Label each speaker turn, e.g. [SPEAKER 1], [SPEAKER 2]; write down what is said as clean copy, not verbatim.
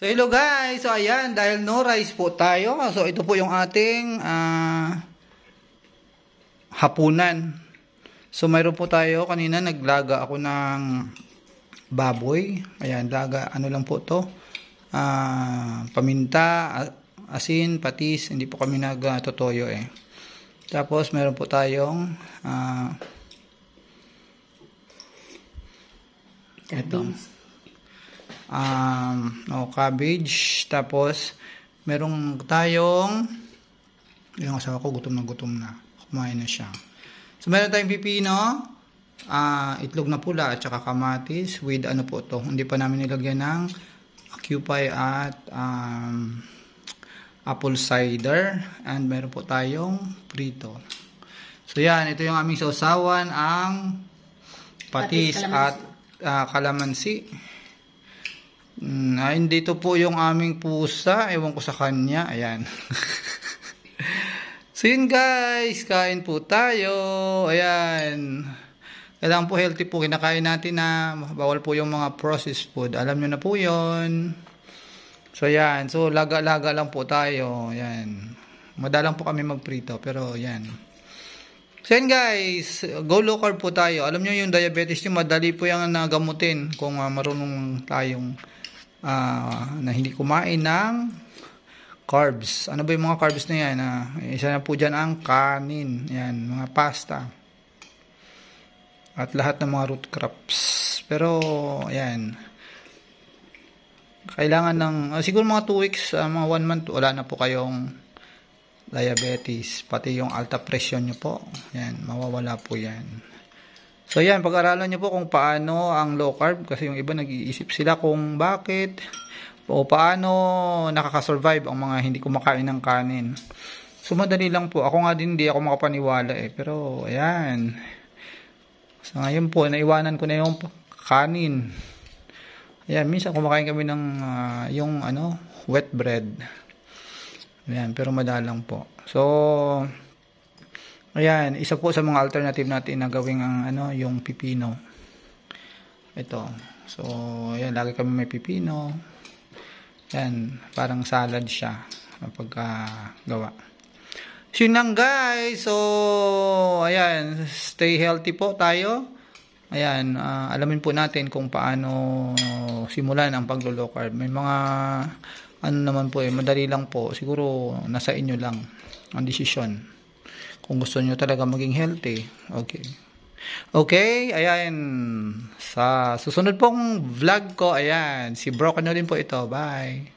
[SPEAKER 1] So hello guys, so ayan, dahil no rice po tayo, so ito po yung ating hapunan. So mayroon po tayo, kanina naglaga ako ng baboy, ayan, laga, ano lang po to, paminta, asin, patis, hindi po kami nagtotoyo Tapos meron po tayong ito. Cabbage, tapos merong tayong yung asawa ko gutom na kumain na siya. So meron tayong pipino, itlog na pula at saka kamatis with ano po to, hindi pa namin nilagyan ng cupay at apple cider, and meron po tayong prito. So yan, ito yung aming sausawan, ang patis at kalamansi. Dito po yung aming pusa. Ewan ko sa kanya. Ayan. So yun guys. Kain po tayo. Ayan. Kailangan po healthy po. Kinakain natin na bawal po yung mga processed food. Alam nyo na po yun. So ayan. So laga-laga lang po tayo. Ayan. Madalang po kami magprito. Pero ayan. So yan guys, go low carb po tayo. Alam nyo yung diabetes nyo, madali po yung nagamutin kung marunong tayong na hindi kumain ng carbs. Ano ba yung mga carbs na yan? Isa na po dyan ang kanin. Yan, mga pasta. At lahat ng mga root crops. Pero, ayan. Kailangan ng, siguro mga 2 weeks, mga 1 month, wala na po kayong diabetes. Pati yung alta pressure nyo po. Yan, mawawala po yan. So yan, pag-aralan nyo po kung paano ang low carb, kasi yung iba nag-iisip sila kung bakit o paano nakakasurvive ang mga hindi kumakain ng kanin. So madali lang po. Ako nga din hindi ako makapaniwala pero ayan. So ngayon po, naiwanan ko na yung kanin. Ayan, minsan kumakain kami ng yung wet bread. Ayan, pero madalang po. So ayan, isa po sa mga alternative natin na gawing ang yung pipino. Ito. So, ayan, lagi kami may pipino. Ayan, parang salad siya pagkagawa. So, yun lang guys. So, ayan, stay healthy po tayo. Ayan, alamin po natin kung paano simulan ang paglo-low carb. May mga naman po madali lang po. Siguro nasa inyo lang ang desisyon. Kung gusto nyo talaga maging healthy. Okay, ayan. Sa susunod pong vlog ko, ayan, si Broken din po ito. Bye.